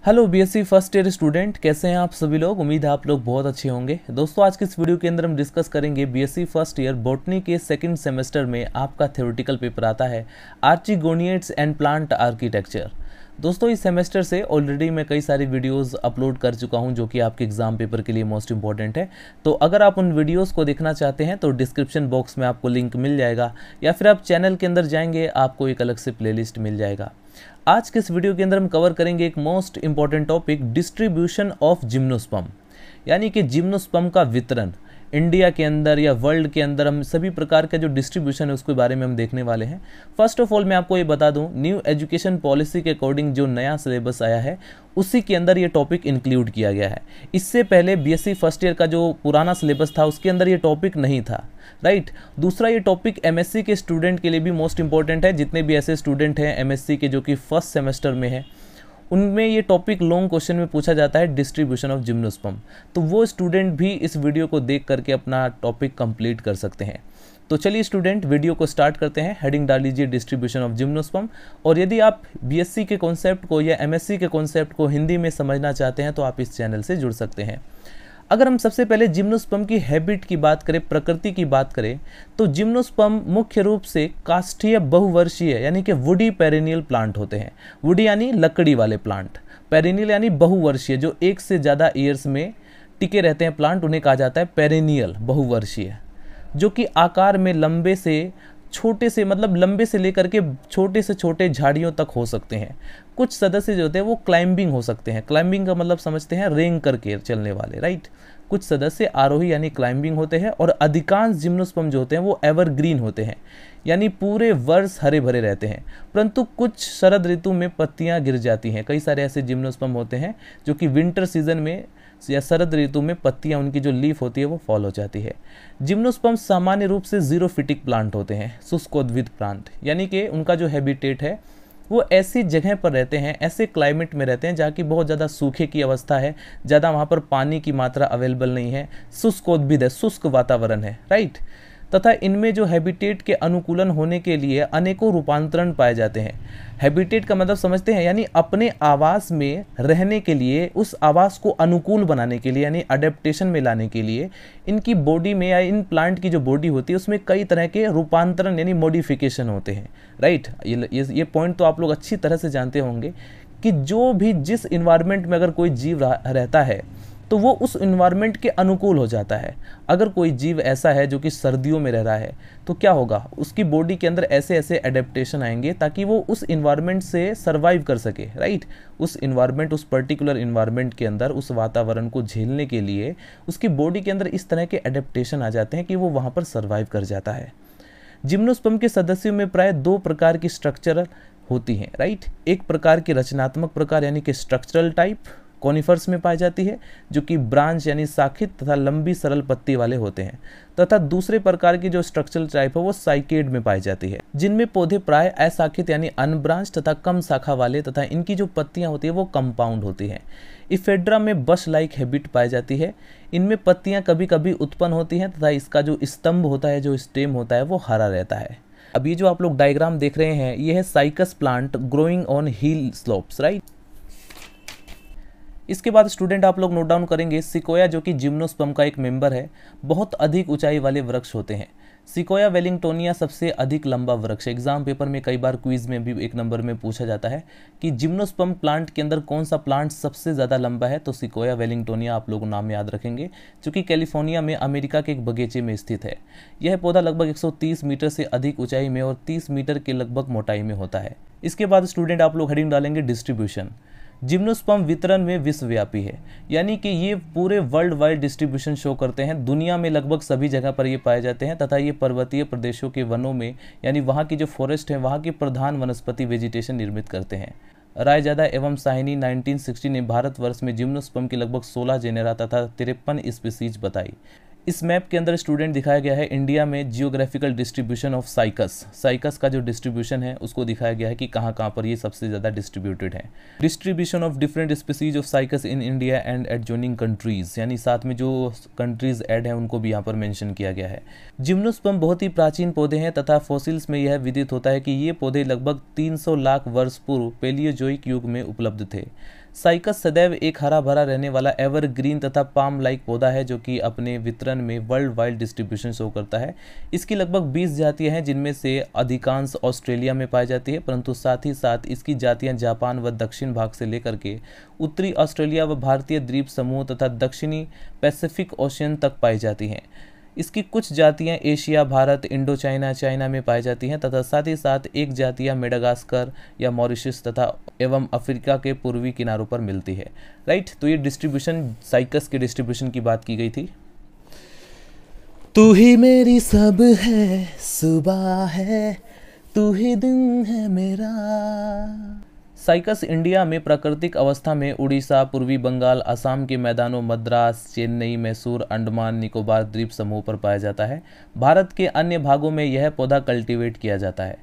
Hello BSc first year student, कैसे हैं आप सभी लोग। उम्मीद है आप लोग बहुत अच्छे होंगे। दोस्तों, आज के इस वीडियो के अंदर हम डिस्कस करेंगे बीएससी फर्स्ट ईयर बॉटनी के सेकंड सेमेस्टर में आपका थ्योरेटिकल पेपर आता है आर्चिगोनियड्स एंड प्लांट आर्किटेक्चर। दोस्तों, इस सेमेस्टर से ऑलरेडी मैं कई सारी वीडियोस अपलोड कर चुका हूं जो कि आपके एग्जाम पेपर के लिए मोस्ट इंपॉर्टेंट है। तो अगर आप उन वीडियोस को देखना चाहते हैं तो डिस्क्रिप्शन बॉक्स में आपको लिंक मिल जाएगा, या फिर आप चैनल के अंदर जाएंगे आपको एक अलग से प्लेलिस्ट मिल जाएगा। आज के इस वीडियो के अंदर हम कवर करेंगे एक most important topic, distribution of gymnosperm, यानी कि जिम्नोस्पर्म का वितरण इंडिया के अंदर या वर्ल्ड के अंदर। हम सभी प्रकार का जो डिस्ट्रीब्यूशन है उसके बारे में हम देखने वाले हैं। फर्स्ट ऑफ ऑल मैं आपको ये बता दूं, न्यू एजुकेशन पॉलिसी के अकॉर्डिंग जो नया सिलेबस आया है उसी के अंदर ये टॉपिक इंक्लूड किया गया है। इससे पहले बीएससी फर्स्ट ईयर का जो पुराना सिलेबस था उसके अंदर ये टॉपिक नहीं था, राइट। दूसरा, ये टॉपिक एमएससी के स्टूडेंट के लिए भी मोस्ट इंपॉर्टेंट है। जितने भी ऐसे स्टूडेंट हैं एमएससी के जो कि फर्स्ट सेमेस्टर में है, उनमें ये टॉपिक लॉन्ग क्वेश्चन में पूछा जाता है, डिस्ट्रीब्यूशन ऑफ जिम्नोस्पर्म। तो वो स्टूडेंट भी इस वीडियो को देख करके अपना टॉपिक कंप्लीट कर सकते हैं। तो चलिए स्टूडेंट, वीडियो को स्टार्ट करते हैं। हेडिंग डाल लीजिए डिस्ट्रीब्यूशन ऑफ जिम्नोस्पर्म। और यदि आप बीएससी के कॉन्सेप्ट को या एमएससी के कॉन्सेप्ट को हिंदी में समझना चाहते हैं तो आप इस चैनल से जुड़ सकते हैं। अगर हम सबसे पहले जिम्नोस्पर्म की हैबिट की बात करें, प्रकृति की बात करें, तो जिम्नोस्पर्म मुख्य रूप से काष्ठीय बहुवर्षीय यानी कि वुडी पेरिनियल प्लांट होते हैं। वुडी यानी लकड़ी वाले प्लांट, पेरिनियल यानी बहुवर्षीय, जो एक से ज़्यादा ईयर्स में टिके रहते हैं प्लांट, उन्हें कहा जाता है पेरिनियल बहुवर्षीय, जो कि आकार में लंबे से छोटे से, मतलब लंबे से लेकर के छोटे से छोटे झाड़ियों तक हो सकते हैं। कुछ सदस्य जो होते हैं वो क्लाइंबिंग हो सकते हैं। क्लाइंबिंग का मतलब समझते हैं रेंग करके चलने वाले, राइट। कुछ सदस्य आरोही यानी क्लाइंबिंग होते हैं, और अधिकांश जिम्नोस्पर्म जो होते हैं वो एवरग्रीन होते हैं, यानी पूरे वर्ष हरे भरे रहते हैं। परंतु कुछ शरद ऋतु में पत्तियां गिर जाती हैं। कई सारे ऐसे जिम्नोस्पर्म होते हैं जो कि विंटर सीजन में या शरद ऋतु में पत्तियां, उनकी जो लीफ होती है वो फॉल हो जाती है। जिम्नोस्पर्म सामान्य रूप से जीरोफिटिक प्लांट होते हैं, शुष्कोद्भिद प्लांट, यानी कि उनका जो हैबिटेट है वो ऐसी जगह पर रहते हैं, ऐसे क्लाइमेट में रहते हैं जहाँ की बहुत ज़्यादा सूखे की अवस्था है, ज़्यादा वहाँ पर पानी की मात्रा अवेलेबल नहीं है, शुष्कोद्भिद है, शुष्क वातावरण है, राइट। तथा इनमें जो हैबिटेट के अनुकूलन होने के लिए अनेकों रूपांतरण पाए जाते हैं। हैबिटेट का मतलब समझते हैं, यानी अपने आवास में रहने के लिए, उस आवास को अनुकूल बनाने के लिए, यानी अडेप्टेशन में लाने के लिए इनकी बॉडी में या इन प्लांट की जो बॉडी होती है उसमें कई तरह के रूपांतरण यानी मॉडिफिकेशन होते हैं, राइट। ये पॉइंट तो आप लोग अच्छी तरह से जानते होंगे कि जो भी जिस इन्वायरमेंट में अगर कोई जीव रहता है तो वो उस इन्वायरमेंट के अनुकूल हो जाता है। अगर कोई जीव ऐसा है जो कि सर्दियों में रह रहा है तो क्या होगा, उसकी बॉडी के अंदर ऐसे ऐसे एडेप्टेशन आएंगे ताकि वो उस इन्वायरमेंट से सर्वाइव कर सके, राइट। उस इन्वायरमेंट, उस पर्टिकुलर इन्वायरमेंट के अंदर उस वातावरण को झेलने के लिए उसकी बॉडी के अंदर इस तरह के एडेप्टेशन आ जाते हैं कि वो वहाँ पर सर्वाइव कर जाता है। जिम्नोस्पर्म के सदस्यों में प्राय दो प्रकार की स्ट्रक्चर होती हैं, राइट। एक प्रकार की रचनात्मक प्रकार यानी कि स्ट्रक्चरल टाइप कॉनिफर्स में पाई जाती है, जो कि ब्रांच यानी शाखित तथा लंबी सरल पत्ती वाले होते हैं, तथा दूसरे प्रकार की जो स्ट्रक्चरल टाइप है वो साइकेड में पाई जाती है, जिनमें पौधे प्राय अशाखित यानी अनब्रांच तथा कम शाखा वाले, तथा इनकी जो पत्तियां होती है वो कंपाउंड होती हैं। इफेड्रा में बश लाइक हैबिट पाई जाती है। इनमें पत्तियां कभी कभी उत्पन्न होती हैं तथा इसका जो स्तंभ होता है, जो स्टेम होता है वो हरा रहता है। अब ये जो आप लोग डायग्राम देख रहे हैं ये है cycas plant growing on hill slopes, right. इसके बाद स्टूडेंट आप लोग नोट डाउन करेंगे सिकोया, जो कि जिम्नोस्पर्म का एक मेंबर है। बहुत अधिक ऊंचाई वाले वृक्ष होते हैं। सिकोया वेलिंगटोनिया सबसे अधिक लंबा वृक्ष है। एग्जाम पेपर में कई बार क्विज में भी एक नंबर में पूछा जाता है कि जिम्नोस्पर्म प्लांट के अंदर कौन सा प्लांट सबसे ज़्यादा लंबा है, तो सिकोया वेलिंगटोनिया आप लोग नाम याद रखेंगे, जो कि कैलिफोर्निया में अमेरिका के एक बगीचे में स्थित है। यह पौधा लगभग 130 मीटर से अधिक ऊंचाई में और 30 मीटर के लगभग मोटाई में होता है। इसके बाद स्टूडेंट आप लोग हेडिंग डालेंगे डिस्ट्रीब्यूशन। जिम्नोस्पर्म वितरण में विश्वव्यापी है, यानी कि ये पूरे वर्ल्ड वाइड डिस्ट्रीब्यूशन शो करते हैं। दुनिया में लगभग सभी जगह पर ये पाए जाते हैं, तथा ये पर्वतीय प्रदेशों के वनों में, यानी वहाँ की जो फॉरेस्ट है वहाँ की प्रधान वनस्पति वेजिटेशन निर्मित करते हैं। रायजादा एवं साहिनी 1960 ने भारतवर्ष में जिम्नोस्पर्म की लगभग 16 जेनेरा तथा 53 स्पीसीज बताई। इस मैप के अंदर स्टूडेंट दिखाया गया है इंडिया में जियोग्राफिकल डिस्ट्रीब्यूशन ऑफ साइकस का जो डिस्ट्रीब्यूशन है उसको दिखाया गया है कि कहाँ कहाँ पर ये सबसे ज़्यादा डिस्ट्रीब्यूटेड है। Distribution of different species of cycas in India and adjoining countries, यानी साथ में जो कंट्रीज ऐड है उनको भी यहाँ पर मेंशन किया गया है। जिम्नोस्पर्म बहुत ही प्राचीन पौधे हैं तथा फॉसिल्स में यह विदित होता है कि ये पौधे लगभग 300 लाख वर्ष पूर्व पेलियोजोइक युग में उपलब्ध थे। साइकस सदैव एक हरा भरा रहने वाला एवरग्रीन तथा पाम लाइक पौधा है जो कि अपने वितरण में वर्ल्ड वाइड डिस्ट्रीब्यूशन शो करता है। इसकी लगभग 20 जातियां हैं जिनमें से अधिकांश ऑस्ट्रेलिया में पाई जाती है, परंतु साथ ही साथ इसकी जातियां जापान व दक्षिण भाग से लेकर के उत्तरी ऑस्ट्रेलिया व भारतीय द्वीप समूह तथा दक्षिणी पैसिफिक ओशियन तक पाई जाती हैं। इसकी कुछ जातियां एशिया, भारत, इंडो चाइना में पाई जाती हैं तथा साथ ही साथ एक जातियां मेडागास्कर या मॉरिशस तथा एवं अफ्रीका के पूर्वी किनारों पर मिलती है। राइट, तो ये डिस्ट्रीब्यूशन, साइकस के डिस्ट्रीब्यूशन की बात की गई थी। तू ही मेरी सब है, सुबह है, तू ही दिन है मेरा। साइकस इंडिया में प्राकृतिक अवस्था में उड़ीसा, पूर्वी बंगाल, असम के मैदानों, मद्रास, चेन्नई, मैसूर, अंडमान निकोबार द्वीप समूह पर पाया जाता है। भारत के अन्य भागों में यह पौधा कल्टीवेट किया जाता है।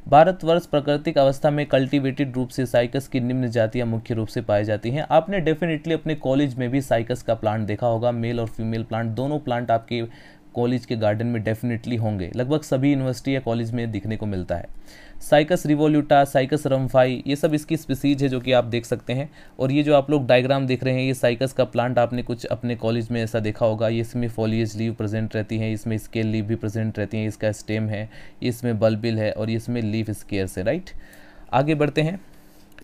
भारतवर्ष प्राकृतिक अवस्था में कल्टीवेटेड रूप से साइकस की निम्न जातियां मुख्य रूप से पाई जाती हैं। आपने डेफिनेटली अपने कॉलेज में भी साइकस का प्लांट देखा होगा। मेल और फीमेल प्लांट, दोनों प्लांट आपके कॉलेज के गार्डन में डेफिनेटली होंगे। लगभग सभी यूनिवर्सिटी या कॉलेज में दिखने को मिलता है। साइकस रिवोल्यूटा, साइकस रम्फाई, ये सब इसकी स्पीसीज है जो कि आप देख सकते हैं। और ये जो आप लोग डायग्राम देख रहे हैं, ये साइकस का प्लांट आपने कुछ अपने कॉलेज में ऐसा देखा होगा। ये इसमें फॉलिएज लीव प्रेजेंट रहती हैं, इसमें स्केल लीव भी प्रेजेंट रहती हैं, इसका स्टेम है, इसमें बल्बिल है और इसमें लीफ स्केयर्स है। राइट, आगे बढ़ते हैं।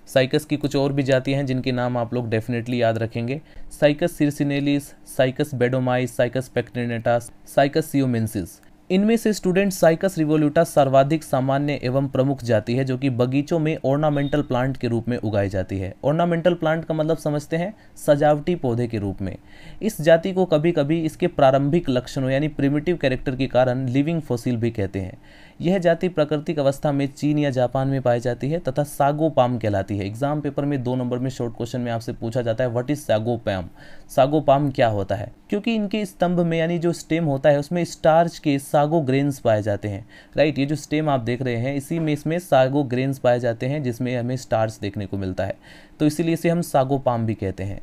साइकस की कुछ और भी जातियां हैं जिनके नाम आप लोग डेफिनेटली याद रखेंगे। Cycas circinalis, Cycas beddomei, Cycas pectinata, Cycas siamensis. इनमें से स्टूडेंट साइकस रिवोल्यूटा सर्वाधिक सामान्य एवं प्रमुख जाति है जो कि बगीचों में ऑर्नामेंटल प्लांट के रूप में उगाई जाती है। ऑर्नामेंटल प्लांट का मतलब समझते हैं सजावटी पौधे के रूप में। इस जाति को कभी कभी इसके प्रारंभिक लक्षणों यानी प्रिमिटिव कैरेक्टर के कारण लिविंग फॉसिल भी कहते हैं। यह जाति प्राकृतिक अवस्था में चीन या जापान में पाई जाती है तथा सागोपाम कहलाती है। एग्जाम पेपर में 2 नंबर में शॉर्ट क्वेश्चन में आपसे पूछा जाता है व्हाट इज सागोपाम, सागोपाम क्या होता है? क्योंकि इनके स्तंभ में यानी जो स्टेम होता है उसमें स्टार्च के सागो ग्रेन्स पाए जाते हैं। राइट, ये जो स्टेम आप देख रहे हैं इसी में इसमें सागो ग्रेन्स पाए जाते हैं जिसमें हमें स्टार्च देखने को मिलता है, तो इसीलिए इसे हम सागोपाम भी कहते हैं।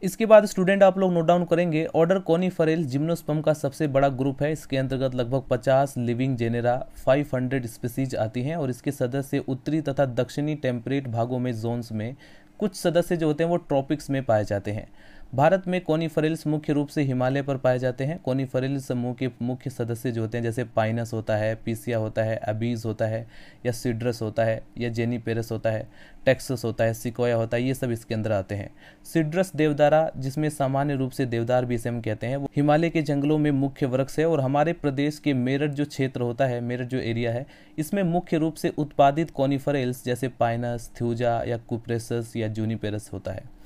इसके बाद स्टूडेंट आप लोग नोट डाउन करेंगे, ऑर्डर कोनिफेरल जिम्नोस्पर्म का सबसे बड़ा ग्रुप है। इसके अंतर्गत लगभग 50 लिविंग जेनेरा, 500 स्पीसीज आती हैं और इसके सदस्य उत्तरी तथा दक्षिणी टेम्परेट भागों में जोन्स में, कुछ सदस्य जो होते हैं वो ट्रॉपिक्स में पाए जाते हैं। भारत में कोनिफेरल्स मुख्य रूप से हिमालय पर पाए जाते हैं। कोनिफेरल समूह के मुख्य सदस्य जो होते हैं जैसे पाइनस होता है, पीसिया होता है, अबीज होता है या सिड्रस होता है या जेनीपेरस होता है, टेक्सस होता है, सिकोया होता है, ये सब इसके अंदर आते हैं। सिड्रस देवदारा, जिसमें सामान्य रूप से देवदार भी इसे हम कहते हैं, वो हिमालय के जंगलों में मुख्य वृक्ष है और हमारे प्रदेश के मेरठ जो क्षेत्र होता है, मेरठ जो एरिया है, इसमें मुख्य रूप से उत्पादित कोनिफेरल्स जैसे पाइनस, थ्यूजा या कुप्रेसस या जूनिपेरस होता है।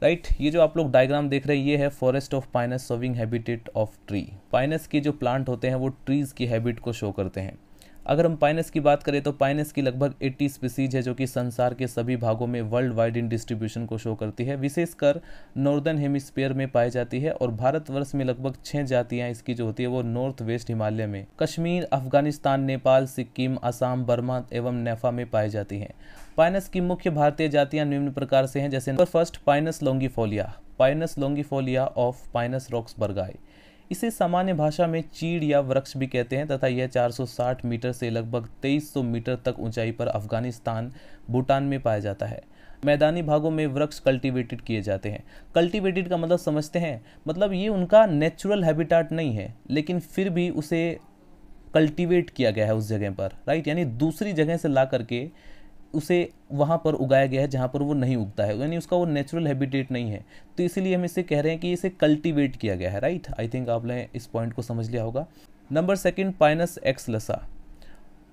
राइट, ये जो आप लोग डायग्राम देख रहे हैं ये है forest of Pinus showing habitat of tree. Pinus के जो प्लांट होते हैं वो ट्रीज की हैबिट को शो करते हैं। अगर हम पाइनस की बात करें तो पाइनस की लगभग 80 स्पीसीज है जो कि संसार के सभी भागों में वर्ल्ड वाइड इन डिस्ट्रीब्यूशन को शो करती है। विशेषकर नॉर्दर्न हेमिस्फीयर में पाई जाती है और भारतवर्ष में लगभग 6 जातियां इसकी जो होती है वो नॉर्थ वेस्ट हिमालय में, कश्मीर, अफगानिस्तान, नेपाल, सिक्किम, असम, बर्मा एवं नेफा में पाई जाती हैं। पाइनस की मुख्य भारतीय जातियां निम्न प्रकार से हैं, जैसे number first Pinus longifolia, Pinus longifolia of Pinus roxburghii. इसे सामान्य भाषा में चीड़ या वृक्ष भी कहते हैं तथा यह 460 मीटर से लगभग 2300 मीटर तक ऊंचाई पर अफगानिस्तान, भूटान में पाया जाता है। मैदानी भागों में वृक्ष कल्टीवेटेड किए जाते हैं। कल्टीवेटेड का मतलब समझते हैं, मतलब ये उनका नेचुरल हैबिटाट नहीं है लेकिन फिर भी उसे कल्टीवेट किया गया है उस जगह पर। राइट, यानी दूसरी जगह से ला करके उसे वहाँ पर उगाया गया है जहाँ पर वो नहीं उगता है, यानी उसका वो नेचुरल हैबिटेट नहीं है, तो इसीलिए हम इसे कह रहे हैं कि इसे कल्टीवेट किया गया है। राइट, आई थिंक आपने इस पॉइंट को समझ लिया होगा। Number second Pinus excelsa.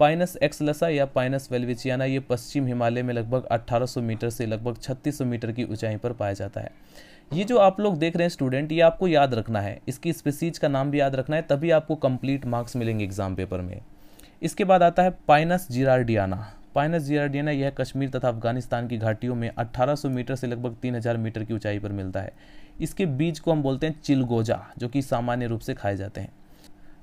Pinus excelsa या पाइनस वेल्विचियाना ये पश्चिम हिमालय में लगभग 1800 मीटर से लगभग 3600 मीटर की ऊंचाई पर पाया जाता है। ये जो आप लोग देख रहे हैं स्टूडेंट, ये आपको याद रखना है, इसकी स्पीसीज का नाम भी याद रखना है, तभी आपको कंप्लीट मार्क्स मिलेंगे एग्जाम पेपर में। इसके बाद आता है पाइनस जिरार्डियाना। पाइनस जिरार्डियाना यह कश्मीर तथा अफगानिस्तान की घाटियों में 1800 मीटर से लगभग 3000 मीटर की ऊंचाई पर मिलता है। इसके बीज को हम बोलते हैं चिलगोजा, जो कि सामान्य रूप से खाए जाते हैं।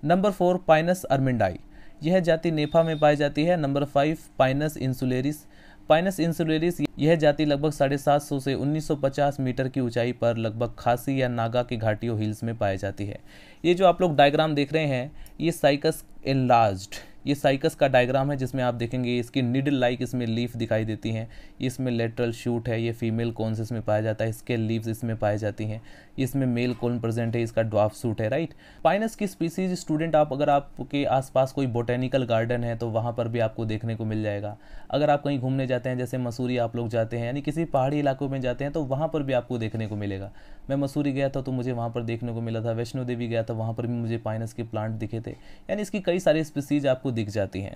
नंबर 4 पाइनस अर्मिंडाई, यह जाति नेपा में पाई जाती है। Number 5 Pinus insularis. Pinus insularis यह जाति लगभग 750 से 1950 मीटर की ऊंचाई पर लगभग खासी या नागा की घाटियों हिल्स में पाई जाती है। ये जो आप लोग डायग्राम देख रहे हैं ये साइकस एनलार्ज्ड ये साइकस का डायग्राम है जिसमें आप देखेंगे इसकी निडल लाइक इसमें लीफ दिखाई देती हैं। इसमें लेटरल शूट है, ये फीमेल कॉन्स इसमें पाया जाता है, इसके लीव्स इसमें पाई जाती हैं। इसमें मेल कॉन प्रेजेंट है, इसका ड्वार्फ सूट है, राइट। पाइनस की स्पीसीज स्टूडेंट आप अगर आपके आसपास कोई बोटेनिकल गार्डन है तो वहाँ पर भी आपको देखने को मिल जाएगा। अगर आप कहीं घूमने जाते हैं, जैसे मसूरी आप लोग जाते हैं, यानी किसी पहाड़ी इलाकों में जाते हैं, तो वहाँ पर भी आपको देखने को मिलेगा। मैं मसूरी गया था तो मुझे वहाँ पर देखने को मिला था, वैष्णो देवी गया था वहाँ पर भी मुझे पाइनस के प्लांट दिखे थे, यानी इसकी कई सारी स्पीसीज आपको दिख जाती हैं,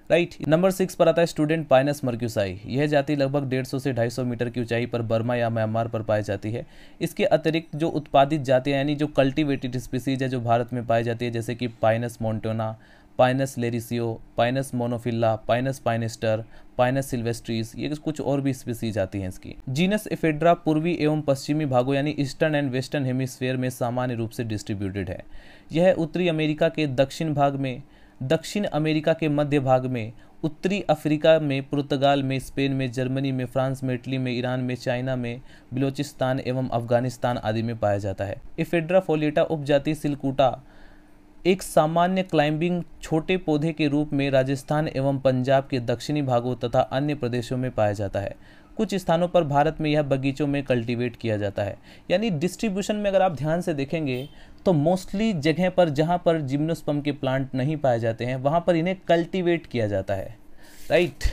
राइट। नंबर 6 पर आता है स्टूडेंट पाइनस मर्क्यूसाई। यह जाति लगभग 150 से 250 मीटर की ऊंचाई पर बर्मा या म्यांमार पर पाई जाती है। इसके अतिरिक्त जो उत्पादित जातियाँ यानी जो कल्टिवेटेड स्पीसीज है जो भारत में पाई जाती है, जैसे कि Pinus montana, Pinus laricio, Pinus monophylla, Pinus pinaster, Pinus sylvestris, ये कुछ और भी स्पीसीज आती हैं इसकी। जीनस एफेड्रा पूर्वी एवं पश्चिमी भागों यानी ईस्टर्न एंड वेस्टर्न हेमिस्फीयर में सामान्य रूप से डिस्ट्रीब्यूटेड है। यह उत्तरी अमेरिका के दक्षिण भाग में, दक्षिण अमेरिका के मध्य भाग में, उत्तरी अफ्रीका में, पुर्तगाल में, स्पेन में, जर्मनी में, फ्रांस में, इटली में, ईरान में, चाइना में, बलूचिस्तान एवं अफगानिस्तान आदि में पाया जाता है। एफेड्रा फोलिएटा उपजाति सिल्कुटा एक सामान्य क्लाइंबिंग छोटे पौधे के रूप में राजस्थान एवं पंजाब के दक्षिणी भागों तथा अन्य प्रदेशों में पाया जाता है। कुछ स्थानों पर भारत में यह बगीचों में कल्टीवेट किया जाता है। यानी डिस्ट्रीब्यूशन में अगर आप ध्यान से देखेंगे तो मोस्टली जगह पर जहाँ पर जिम्नोस्पर्म के प्लांट नहीं पाए जाते हैं वहाँ पर इन्हें कल्टीवेट किया जाता है, राइट।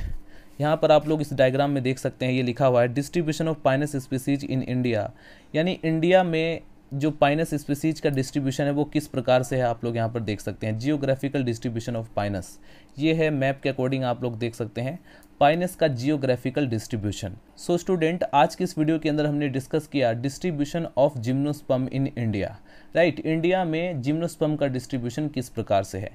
यहाँ पर आप लोग इस डायग्राम में देख सकते हैं, ये लिखा हुआ है distribution of Pinus species in India, यानी इंडिया में जो पाइनस स्पीसीज का डिस्ट्रीब्यूशन है वो किस प्रकार से है आप लोग यहाँ पर देख सकते हैं। जियोग्राफिकल डिस्ट्रीब्यूशन ऑफ पाइनस, ये है मैप के अकॉर्डिंग आप लोग देख सकते हैं पाइनस का जियोग्राफिकल डिस्ट्रीब्यूशन। सो स्टूडेंट, आज की इस वीडियो के अंदर हमने डिस्कस किया distribution of gymnosperm in India, right. India में जिम्नोस्पर्म का डिस्ट्रीब्यूशन किस प्रकार से है।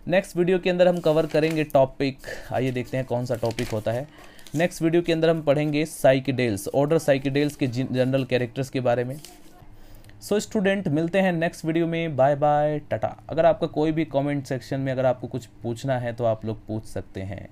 नेक्स्ट वीडियो के अंदर हम कवर करेंगे टॉपिक, आइए देखते हैं कौन सा टॉपिक होता है। नेक्स्ट वीडियो के अंदर हम पढ़ेंगे साइकिडेल्स, ऑर्डर साइकिडेल्स के जनरल कैरेक्टर्स के बारे में। सो स्टूडेंट, मिलते हैं नेक्स्ट वीडियो में, बाय बाय, टाटा। अगर आपका कोई भी कमेंट सेक्शन में अगर आपको कुछ पूछना है तो आप लोग पूछ सकते हैं।